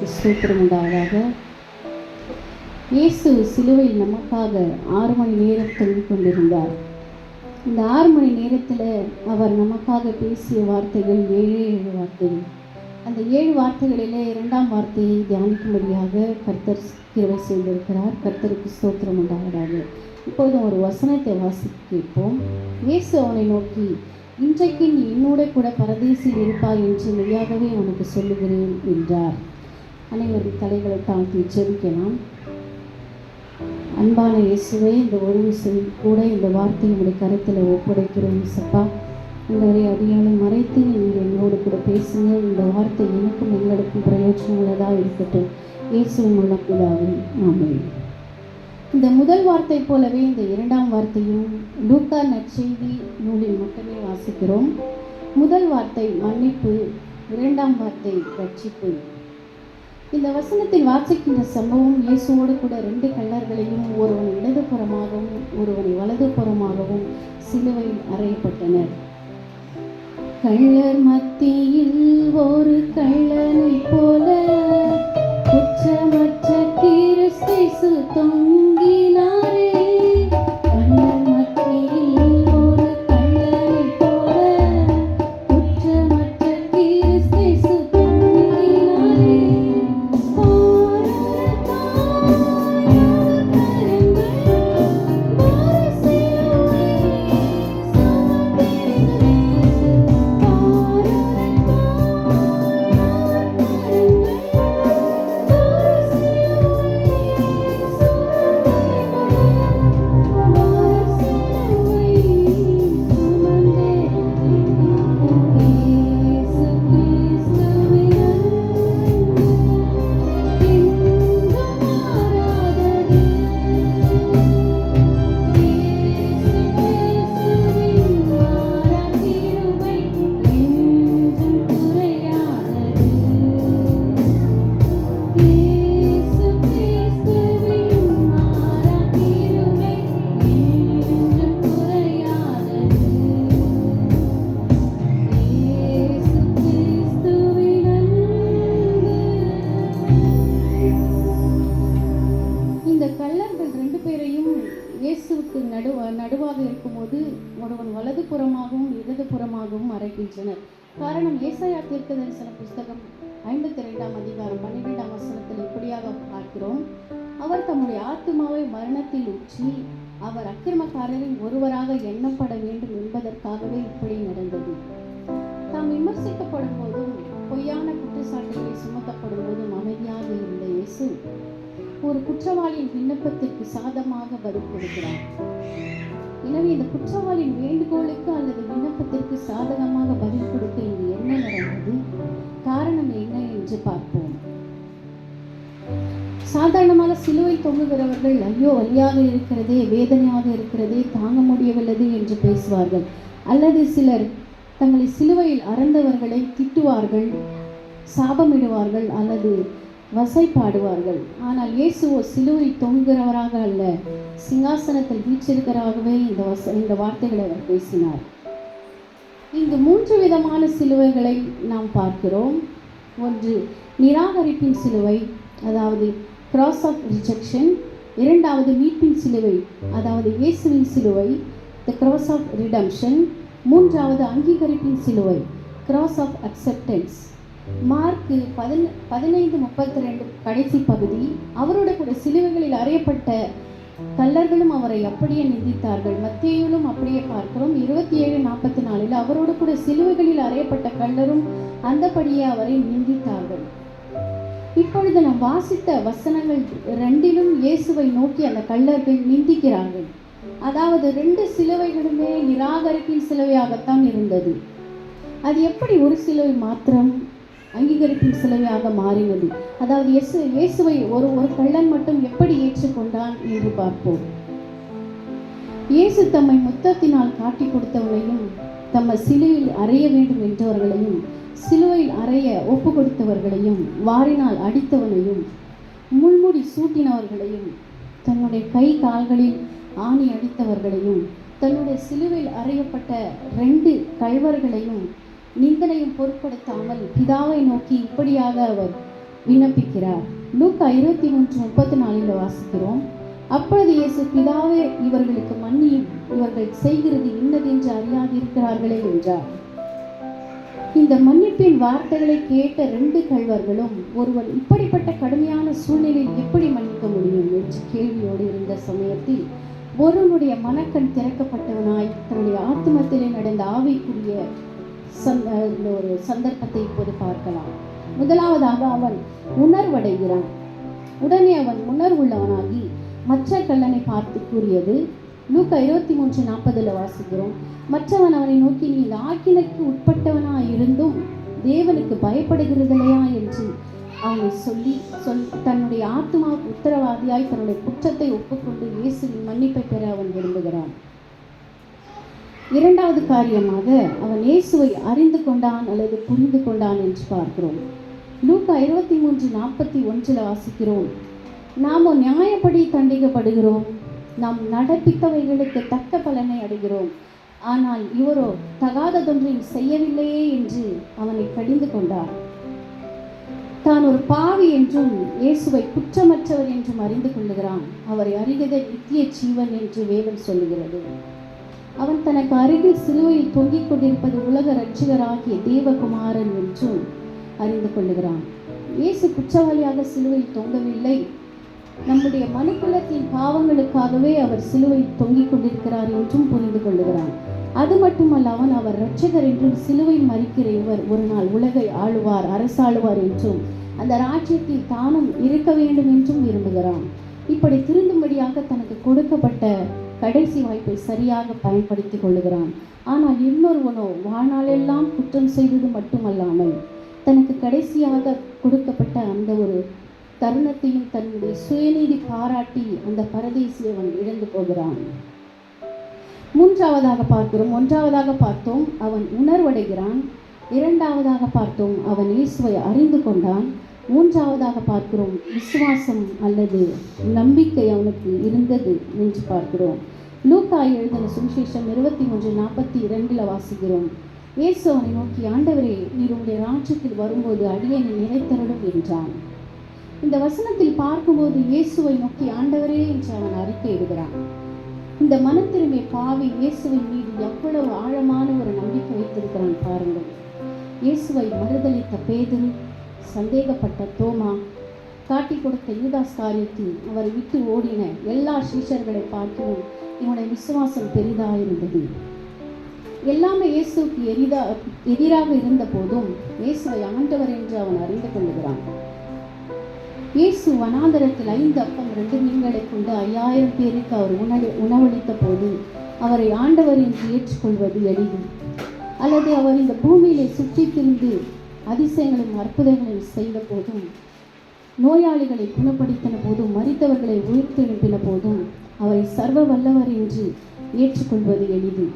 ஸ்தோத்திரம் உண்டாவதாக. இயேசு சிலுவையில் நமக்காக 6 மணி நேரம் தொங்கிக் கொண்டிருந்தார். இந்த 6 மணி நேரத்தில் அவர் நமக்காக பேசிய வார்த்தைகள் 7 வார்த்தைகள். அந்த 7 வார்த்தைகளிலே 2ஆம் வார்த்தையை தியானிக்கும்படியாக கர்த்தர் கிருபை செய்திருக்கிறார். கர்த்தருக்கு ஸ்தோத்திரம் உண்டாவதாக. இப்போது ஒரு வசனத்தை வாசிக்க கேட்போம். இயேசு அவனை நோக்கி, இன்றைக்கு நீ என்னோட கூட பரதேசில் இருப்பாய் என்று மெய்யாகவே உனக்கு சொல்லுகிறேன் என்றார். அனைவரும் தலைகளை தாழ்த்தி ஜெபிக்கலாம். அன்பான இயேசுவே, இந்த ஒரு விஷயம் கூட இந்த வார்த்தையை உடைய கருத்தில் ஒப்படைக்கிறோம். சப்பா, உங்களுடைய அடியாளை மறைத்து நீங்கள் எங்களோடு கூட பேசுங்க. இந்த வார்த்தை எனக்கும் எங்களுக்கும் பிரயோஜனம் உள்ளதாக இருக்கட்டும். இயேசுவின் மூலம் பிதாவே, ஆமென். இந்த முதல் வார்த்தை போலவே இந்த 2ஆம் வார்த்தையும் லூக்கா நற்செய்தி நூலில் மட்டுமே வாசிக்கிறோம். முதல் வார்த்தை மன்னிப்பு, 2ஆம் வார்த்தை ரட்சிப்பு. இந்த வசனத்தில் வாசிக்கின்ற சம்பவம் இயேசுவோடு கூட 2 கள்ளர்களையும், ஒருவன் இடது புறமாகவும் ஒருவனை வலது புறமாகவும் சிலுவையில் அறையப்பட்டனர். கள்ளர் மத்தியில் ஒரு கள்ளனை போல குற்றமற்ற கிறிஸ்து தொங்கினாரே. கள்ளர் மத்தியில் ஒரு கள்ளனை போல குற்றமற்ற கிறிஸ்து தொங்கினாரே. இயேசுவுக்கு நடுவாக இருக்கும்போது ஒருவன் வலது புறமாகவும் இடது புறமாகவும் அறைகின்றனர். காரணம், ஏசாயா தீர்க்கதரிசன புஸ்தகம் 52ஆம் அதிகாரம் 12ஆம் வசனத்தில் இப்படியாக பார்க்கிறோம். அவர் தம்முடைய ஆத்துமாவை மரணத்தில் ஊற்றி அவர் அக்கிரமக்காரரின் ஒருவராக எண்ணப்பட வேண்டும் என்பதற்காகவே இப்படி நடந்தது. தாம் விமர்சிக்கப்படும் போதும் பொய்யான குற்றச்சாட்டுகளை சுமத்தப்படும் போதும் அமைதியாக இருந்த இயேசு ஒரு குற்றவாளியின் விண்ணப்பத்திற்கு சாதமாக பதில் கொடுக்கிறார். எனவே இந்த குற்றவாளியின் வேண்டுகோளுக்கு அல்லது விண்ணப்பத்திற்கு சாதகமாக பதில் கொடுக்க இங்கு என்ன நடந்தது, காரணம் என்ன என்று பார்ப்போம். சாதாரணமாக சிலுவை தொங்குகிறவர்கள் ஐயோ வலியாக இருக்கிறதே, வேதனையாக இருக்கிறதே, தாங்க முடியவில்லை என்று பேசுவார்கள். அல்லது சிலர் தங்களை சிலுவையில் அறந்தவர்களை திட்டுவார்கள், சாபமிடுவார்கள் அல்லது வசைப்பாடுவார்கள். ஆனால் இயேசுவோ சிலுவையில் தொங்குகிறவராக அல்ல, சிங்காசனத்தில் வீற்றிருக்கிறவராகவே இந்த வார்த்தைகளை அவர் பேசினார். இங்கு 3 விதமான சிலுவைகளை நாம் பார்க்கிறோம். ஒன்று நிராகரிப்பின் சிலுவை, அதாவது கிராஸ் ஆஃப் ரிஜெக்ஷன். 2வது மீட்பின் சிலுவை, அதாவது இயேசுவின் சிலுவை, த கிராஸ் ஆஃப் ரிடம்ஷன். 3வது அங்கீகரிப்பின் சிலுவை, கிராஸ் ஆஃப் அக்செப்டன்ஸ். மார்க் 15:32 கடைசி பகுதி. அவரோட கூட சிலுவைகளில் அறையப்பட்ட கள்ளர்களும் அவரை அப்படியே நிந்தித்தார்கள். மத்தேயுவிலும் அப்படியே பார்க்கிறோம். 27:44 அவரோடு கூட சிலுவைகளில் அறையப்பட்ட கள்ளரும் அந்தபடியே அவரை நிந்தித்தார்கள். இப்பொழுது நாம் வாசித்த வசனங்கள் 2லும் இயேசுவை நோக்கி அந்த கள்ளர்கள் நிந்திக்கிறார்கள். அதாவது 2 சிலுவைகளுமே நிராகரிப்பின் சிலுவையாகத்தான் இருந்தது. அது எப்படி ஒரு சிலுவை மாத்திரம் அங்கீகரிப்பின் சிலுவையாக மாறினது? அதாவது இயேசுவை ஒரு கள்ளன் மட்டும் எப்படி ஏற்றுக்கொண்டான் என்று பார்ப்போம். இயேசு தம்மை முத்தத்தினால் காட்டி கொடுத்தவனையும், தம்மை சிலுவையில் அறைய வேண்டும் என்றவர்களையும், சிலுவையில் அறைய ஒப்பு கொடுத்தவர்களையும், வாரினால் அடித்தவனையும், முள்முடி சூட்டினவர்களையும், தன்னுடைய கை கால்களில் ஆணி அடித்தவர்களையும், தன்னுடைய சிலுவையில் அறையப்பட்ட 2 கள்வர்களையும் நிந்தனையும் பொருட்படுத்தாமல் பிதாவை நோக்கி இப்படியாக அவர் விண்ணப்பிக்கிறார். லூக்கா 23:34 வாசிக்கிறோம். அப்பொழுது இயேசு, பிதாவே, இவர்களுக்கு மன்னியும், இவர்கள் செய்கிறது இன்னதென்று அறியாதிருக்கிறார்களே என்றார். இந்த மன்னிப்பின் வார்த்தைகளை கேட்ட 2 கள்வர்களும் ஒருவர் இப்படிப்பட்ட கடுமையான சூழ்நிலையில் எப்படி மன்னிக்க முடியும் என்று கேள்வியோடு இருந்த சமயத்தில் ஒருவனுடைய மனக்கண் திறக்கப்பட்டவனாய் தன்னுடைய ஆத்மத்திலே நடந்த ஆவிக்குரிய ஒரு சந்தர்ப்பத்தை இப்போது பார்க்கலாம். முதலாவதாக அவன் உணர்வடைகிறான். உடனே அவன் உணர்வுள்ளவனாகி மற்ற கள்ளனை பார்த்து கூறியது, லூக்கா 23:40 வாசிக்கிறோம். மற்றவன் அவனை நோக்கி, நீ இந்த ஆக்கினைக்கு உட்பட்டவனாய் இருந்தும் தேவனுக்கு பயப்படுகிறதில்லையா என்று அவனை சொல்லி தன்னுடைய ஆத்மா உத்தரவாதியாய் தன்னுடைய குற்றத்தை ஒப்புக்கொண்டு இயேசுவின் மன்னிப்பை பெற அவன் விரும்புகிறான். இரண்டாவது காரியமாக அவன் இயேசுவை அறிந்து கொண்டான் அல்லது புரிந்து கொண்டான் என்று பார்க்கிறோம். லூக்கா 23:41 வாசிக்கிறோம். நாமோ நியாயப்படி தண்டிக்கப்படுகிறோம், நாம் நடப்பித்தவைகளுக்கு தக்க பலனை அடைகிறோம், ஆனால் இவரோ தகாததொன்றையும் செய்யவில்லையே என்று அவனை கடிந்து கொண்டார். தான் ஒரு பாவி என்றும் இயேசுவை குற்றமற்றவர் என்றும் அறிந்து கொள்ளுகிறான். அவரை அறிகிற நித்திய ஜீவன் என்று வேதம் சொல்லுகிறது. அவன் தனக்கு அருகில் சிலுவையில் தொங்கிக் கொண்டிருப்பது உலக இரட்சகராகிய தேவகுமாரன் என்றும் அறிந்து கொள்ளுகிறான். இயேசு குற்றவாளியாக சிலுவையில் தொங்கவில்லை, நம்முடைய மனுக்குலத்தின் பாவங்களுக்காகவே அவர் சிலுவையில் தொங்கிக் கொண்டிருக்கிறார் என்றும் புரிந்து கொள்ளுகிறான். அது மட்டுமல்ல, அவர் இரட்சகர் என்றும் சிலுவையில் மரிக்கிற இவர் ஒரு நாள் உலகை ஆளுவார், அரசாளுவார் என்றும் அந்த ராஜ்யத்தில் தானும் இருக்க வேண்டும் என்றும் விரும்புகிறான். இப்படி திருந்தும்படியாக தனக்கு கொடுக்கப்பட்ட கடைசி வாய்ப்பை சரியாக பயன்படுத்தி கொள்ளுகிறான். ஆனால் இன்னொருவனோ வாழ்நாளெல்லாம் குற்றம் செய்தது மட்டுமல்லாமல் தனக்கு கடைசியாக கொடுக்கப்பட்ட அந்த ஒரு தருணத்தையும் தன்னுடைய சுயநீதி பாராட்டி அந்த பரதேசி அவன் இழந்து போகிறான். ஒன்றாவதாக பார்த்தோம் அவன் உணர்வடைகிறான். இரண்டாவதாக பார்த்தோம் அவன் இயேசுவை அறிந்து கொண்டான். மூன்றாவதாக பார்க்கிறோம் விசுவாசம் அல்லது நம்பிக்கை அவனுக்கு இருந்தது என்று பார்க்கிறோம். லூக்கா எழுதின சுவிசேஷம் 23:42 வாசிக்கிறோம். இயேசு அவனை நோக்கி, ஆண்டவரே, நீர் உடைய ராஜ்யத்தில் வரும்போது அடியேனை நிறைத்தருளும் என்றான். இந்த வசனத்தில் பார்க்கும்போது இயேசுவை நோக்கி ஆண்டவரே என்று அவன் அறிக்கையிடுகிறான். இந்த மனத்திரும்பிய பாவி இயேசுவின் மீது எவ்வளவு ஆழமான ஒரு நம்பிக்கை வைத்திருக்கிறான் பாருங்கள். இயேசுவை மறுதலித்த பேதுரு, சந்தேகப்பட்ட தோமா, காட்டி கொடுத்த யூதாஸ் காரியத்தில் அவரை விட்டு ஓடின எல்லா சீஷர்களை பார்க்கவும் இவனுடைய விசுவாசம் பெரிதாயிருந்தது. எல்லாமே இயேசுக்கு எதிராக இருந்த போதும் இயேசுவை ஆண்டவர் என்று அவன் அறிந்து கொள்ளுகிறான். இயேசு வனாந்தரத்தில் 5 அப்பம் 2 மீன்களை கொண்டு 5000 பேருக்கு அவர் உணவளித்த போது அவரை ஆண்டவர் என்று ஏற்றுக்கொள்வது எளிது. அல்லது அவர் இந்த பூமியிலே சுற்றி திரிந்து அதிசயங்களும் அற்புதங்களையும் செய்த போதும், நோயாளிகளை குணப்படுத்தின போதும், மரித்தவர்களை உயிர்த்தெழுப்பின போதும் அவரை சர்வ வல்லவர் என்று ஏற்றுக்கொள்வது எளிது.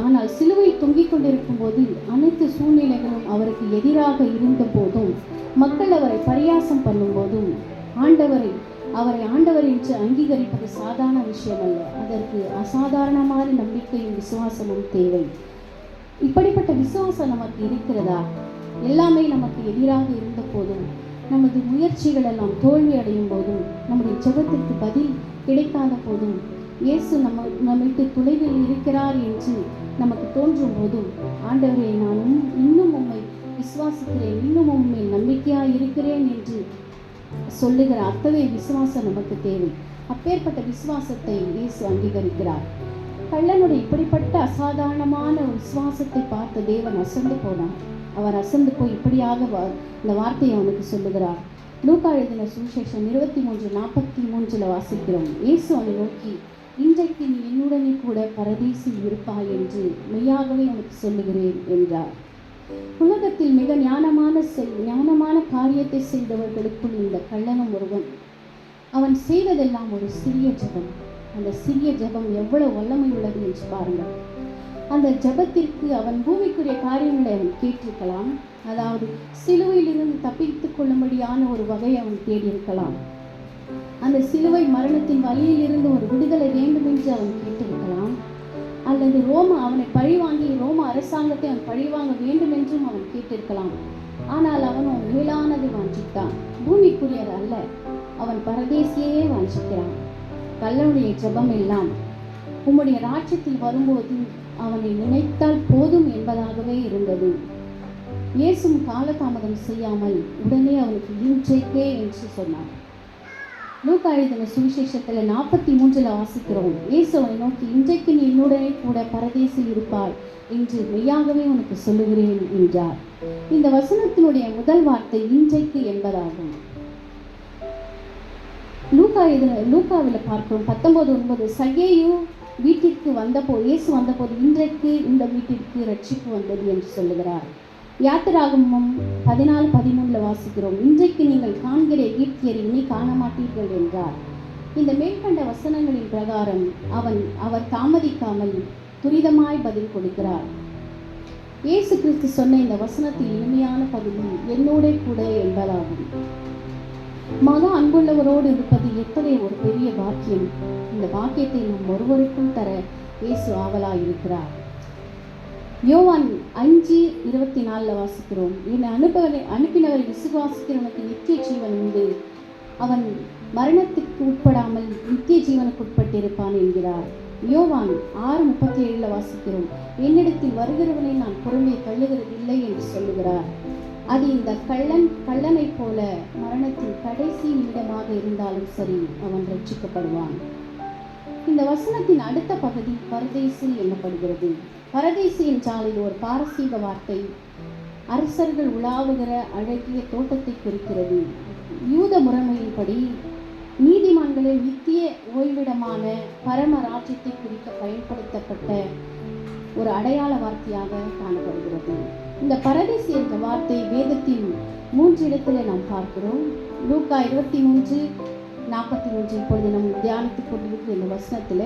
ஆனால் சிலுவையில் தொங்கிக் கொண்டிருக்கும் போது அனைத்து சூழ்நிலைகளும் அவருக்கு எதிராக இருந்த போதும், மக்கள் அவரை பரியாசம் பண்ணும் போதும் அவரை ஆண்டவர் என்று அங்கீகரிப்பது சாதாரண விஷயம் அல்ல. அதற்கு அசாதாரணமான நம்பிக்கையும் விசுவாசமும் தேவை. இப்படிப்பட்ட விசுவாசம் நமக்கு இருக்கிறதா? எல்லாமே நமக்கு எதிராக இருந்த போதும், நமது முயற்சிகள் எல்லாம் தோல்வி அடையும் போதும், நம்முடைய ஜெபத்திற்கு பதில் கிடைக்காத போதும், இயேசு நம்மிட்டு தொலைவில் இருக்கிறார் என்று நமக்கு தோன்றும் போதும், ஆண்டவரே, நான் இன்னும் உம்மை விசுவாசிக்கிறேன், இன்னும் உம்மை நம்பிக்கையாக இருக்கிறேன் என்று சொல்லுகிற அத்தகைய விசுவாசம் நமக்கு தேவை. அப்பேற்பட்ட விசுவாசத்தை இயேசு அங்கீகரிக்கிறார். கள்ளனுடைய இப்படிப்பட்ட அசாதாரணமான ஒரு விசுவாசத்தை பார்த்த தேவன் அசந்து போனார். அவர் அசந்து போய் இப்படியாக இந்த வார்த்தையை அவனுக்கு சொல்லுகிறார். லூக்கா எழுதின சுவிசேஷம் 23:43 வாசிக்கிறோம். இயேசு அவனை நோக்கி, இன்றைக்கு நீ என்னுடனே கூட பரதீசில் இருப்பாய் என்று மெய்யாகவே உனக்கு சொல்லுகிறேன் என்றார். உலகத்தில் மிக ஞானமான காரியத்தை செய்தவர்களுக்குள் இந்த கள்ளனும் ஒருவன். அவன் செய்ததெல்லாம் ஒரு சிறிய ஜெபம். அந்த சிறிய ஜெபம் எவ்வளவு வல்லமை உள்ளது என்று பாருங்கள். அந்த ஜெபத்திற்கு அவன் பூமிக்குரிய காரியங்களை அவன் கேட்டிருக்கலாம். அதாவது சிலுவையிலிருந்து தப்பித்துக் கொள்ளும்படியான ஒரு வகை அவன் தேடியிருக்கலாம். அந்த சிலுவை மரணத்தின் வழியில் இருந்து ஒரு விடுதலை வேண்டும் என்று அவன் கேட்டிருக்கலாம். அல்லது அவனை பழிவாங்கி ரோம அரசாங்கத்தை அவன் பழிவாங்க வேண்டும் என்றும் அவன் கேட்டிருக்கலாம். ஆனால் அவனும் மேலானதை வாஞ்சித்தான், பூமிக்குரியது அல்ல. அவன் பரதேசியே வாஞ்சிக்கிறான். கள்ளனுடைய ஜெபம் எல்லாம் உம்முடைய ராஜ்யத்தில் வரும்போது அவனை நினைத்தால் போதும் என்பதாகவே இருந்தது. இயேசுவும் காலதாமதம் செய்யாமல் உடனே அவனுக்கு இன்றைக்கே என்று சொன்னார். லூக்கா எழுதின சுவிசேஷத்துல 43 வாசிக்கிறோம். இயேசு அவனை நோக்கி, இன்றைக்கு நீ என்னுடனே கூட பரதேசில் இருப்பாய் என்று மெய்யாகவே உனக்கு சொல்லுகிறேன் என்றார். இந்த வசனத்தினுடைய முதல் வார்த்தை இன்றைக்கு என்பதாகும். லூக்காவில் பார்க்கிறோம் 19:9, சகேயு வீட்டிற்கு இயேசு வந்தபோது இன்றைக்கு இந்த வீட்டிற்கு ரட்சிப்பு வந்தது என்று சொல்லுகிறார். யாத்திராகமம் 14:13 வாசிக்கிறோம், இன்றைக்கு நீங்கள் காண்கிற எகிப்தியரை இனி காண மாட்டீர்கள் என்றார். இந்த மேற்கண்ட வசனங்களின் பிரகாரம் அவர் தாமதிக்காமல் துரிதமாய் பதில் கொடுக்கிறார். இயேசு கிறிஸ்து சொன்ன இந்த வசனத்தில் இனிமையான பகுதி என்னோட கூட என்பதாகும். மகா அன்புள்ளவரோடு இருப்பது எத்தனை ஒரு பெரிய பாக்கியம். இந்த பாக்கியத்தை நம் ஒருவருக்கும் தர இயேசு ஆவலாய் இருக்கிறார். யோவான் 5:24 வாசிக்கிறோம், என்னை அனுப்பினவரை விசுவாசிக்கிறவனுக்கு நித்திய ஜீவன் உண்டு, அவன் மரணத்துக்கு உட்படாமல் நித்திய ஜீவனுக்கு உட்பட்டிருப்பான் என்கிறார். யோவான் 6:37 வாசிக்கிறோம், என்னிடத்தில் வருகிறவனை நான் புறமே தள்ளுகிறதில்லை என்று சொல்லுகிறார். அது இந்த கள்ளனை போல மரணத்தின் கடைசி நிமிடமாக இருந்தாலும் சரி, அவன் ரட்சிக்கப்படுவான். இந்த வசனத்தின் அடுத்த பகுதி பரதேசி எனப்படுகிறது. பரதேசி என்றால் இது ஒரு பாரசீக வார்த்தை, அரசர்கள் உலாவுகிற அழகிய தோட்டத்தை குறிக்கிறது. யூத முறைமையின்படி நீதிமான்களின் நித்திய ஓய்விடமான பரம ராஜ்யத்தை குறிக்க பயன்படுத்தப்பட்ட ஒரு அடையாள வார்த்தையாக காணப்படுகிறது. இந்த பரதேசி என்ற வார்த்தை வேதத்தின் 3 இடத்துல நாம் பார்க்கிறோம். லூக்கா 23:43 இப்பொழுது நாம் தியானித்துக் கொண்டிருக்கிற இந்த வசனத்துல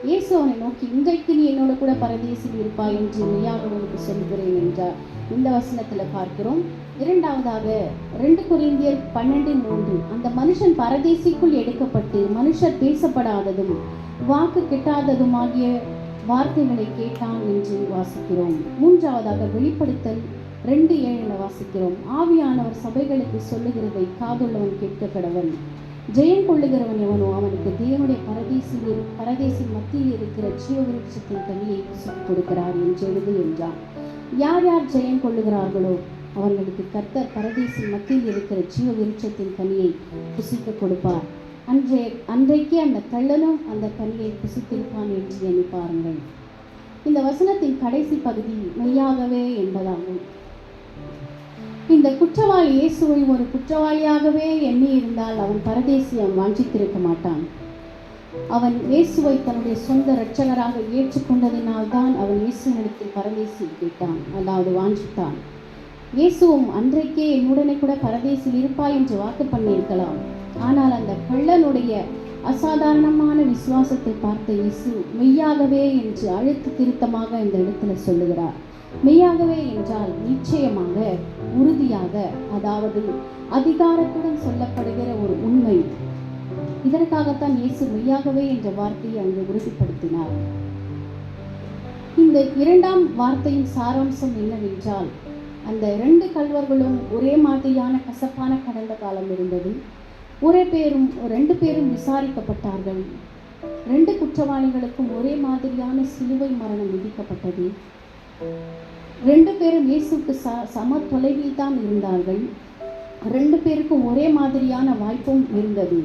இயேசு அவனை நோக்கி, இன்றைக்கு நீ என்னோட கூட பரதேசில் இருப்பாய் என்று மெய்யாக உனக்கு சொல்லுகிறேன் என்றார். இந்த வசனத்துல பார்க்கிறோம். இரண்டாவதாக 2 கொரிந்தியர் 12:3, அந்த மனுஷன் பரதேசிக்குள் எடுக்கப்பட்டு மனுஷர் பேசப்படாததும் வாக்கு கெட்டாததுமாகிய வார்த்தைகளை கேட்டான் என்று வாசிக்கிறோம். மூன்றாவதாக வெளிப்படுத்தல் 2:7 வாசிக்கிறோம், ஆவியானவர் சபைகளுக்கு சொல்லுகிறதை காதுள்ளவன் கேட்க கடவன், ஜெயம் கொள்ளுகிறவன் எவனோ அவனுக்கு தேவனுடைய பரதேசின் மத்தியில் இருக்கிற ஜீவவிருட்சத்தின் கனியை கொடுக்கிறார் என்று எழுது என்றார். யார் யார் ஜெயம் கொள்ளுகிறார்களோ அவர்களுக்கு கர்த்தர் பரதேசின் மத்தியில் இருக்கிற ஜீவவிருட்சத்தின் கனியை புசிக்க கொடுப்பார். அன்றைக்கே அந்த கள்ளனும் அந்த கனியை புசித்திருப்பான் என்று எண்ணி பாருங்கள். இந்த வசனத்தின் கடைசி பகுதி மெய்யாகவே என்பதாகும். இந்த குற்றவாளி இயேசுவை ஒரு குற்றவாளியாகவே எண்ணி இருந்தால் அவன் பரதேசியை வாஞ்சித்திருக்க மாட்டான். அவன் இயேசுவை தன்னுடைய சொந்த இரட்சகராக ஏற்றுக்கொண்டதினால்தான் அவன் இயேசுவினிடத்தில் பரதேசி கேட்டான், அதாவது வாஞ்சித்தான். இயேசுவும் அன்றைக்கே என்னுடனே கூட பரதேசில் இருப்பாய் என்று வாக்கு பண்ணியிருக்கலாம். ஆனால் அந்த கள்ளனுடைய அசாதாரணமான விசுவாசத்தை பார்த்த இயேசு மெய்யாகவே என்று அழுத்த திருத்தமாக இந்த இடத்துல சொல்லுகிறார். மெய்யாகவே என்றால் நிச்சயமாக, உறுதியாக, அதாவது அதிகாரத்துடன் சொல்லப்படுகிற ஒரு உண்மை. இதற்காகத்தான் இயேசு மெய்யாகவே என்ற வார்த்தையை அங்கு உறுதிப்படுத்தினார். இந்த இரண்டாம் வார்த்தையின் சாராம்சம் என்னவென்றால், அந்த 2 கள்வர்களும் ஒரே மாதிரியான கசப்பான கடந்த காலம் இருந்தது. 2 பேரும் விசாரிக்கப்பட்டார்கள். 2 குற்றவாளிகளுக்கும் ஒரே மாதிரியான சிலுவை மரணம் விதிக்கப்பட்டது. 2 பேரும் இயேசுக்கு சம தொலைவில் தான் இருந்தார்கள். 2 பேருக்கும் ஒரே மாதிரியான வாய்ப்பும் இருந்தது.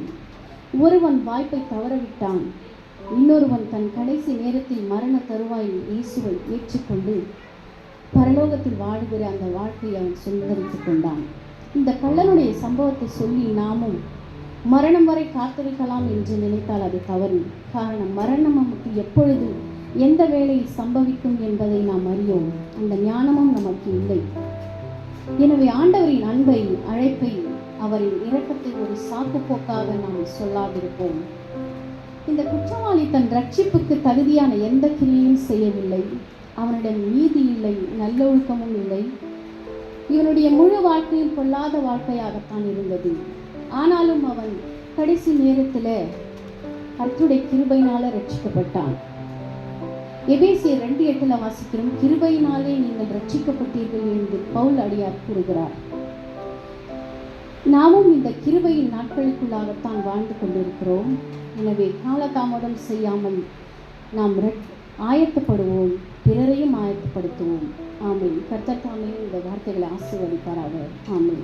ஒருவன் வாய்ப்பை தவறவிட்டான், இன்னொருவன் தன் கடைசி நேரத்தில் மரண தருவாயில் இயேசுவை ஏற்றுக்கொண்டு பரலோகத்தில் வாழ்கிற அந்த வாழ்க்கையை அவன் சுந்தரித்துக் கொண்டான். இந்த கள்ளனுடைய சம்பவத்தை சொல்லி நாமும் மரணம் வரை காத்திருக்கலாம் என்று நினைத்தால் அது தவறு. காரணம், மரணம் நமக்கு எப்பொழுது எந்த வேளையில் சம்பவிக்கும் என்பதை நாம் அறியோம். அந்த ஞானமும் நமக்கு இல்லை. எனவே ஆண்டவரின் அன்பை, அழைப்பை, அவரின் இரக்கத்தை ஒரு சாக்கு போக்காக நாம் சொல்லாதிருப்போம். இந்த குற்றவாளி தன் ரட்சிப்புக்கு தகுதியான எந்த கிரியையும் செய்யவில்லை. அவனிடம் நீதி இல்லை, நல்லொழுக்கமும் இல்லை. இவனுடைய முழு வாழ்க்கையும் கொள்ளாத வாழ்க்கையாகத்தான் இருந்தது. ஆனாலும் அவன் கடைசி நேரத்தில் கர்த்தருடைய கிருபையினால ரட்சிக்கப்பட்டான். எபேசியர் 2:8 வாசிக்கிறோம், கிருபையினாலே நீங்கள் ரட்சிக்கப்பட்டீர்கள் என்று பவுல் அடியார் கூறுகிறார். நாமும் இந்த கிருபையின் நாட்களுக்குள்ளாகத்தான் வாழ்ந்து கொண்டிருக்கிறோம். எனவே காலதாமதம் செய்யாமல் நாம் ஆயத்தப்படுவோம், பிறரையும் ஆயத்தப்படுத்துவோம். ஆமென். கர்த்தர் தாமே இந்த வார்த்தைகளை ஆசீர்வதிப்பாராக. ஆமென்.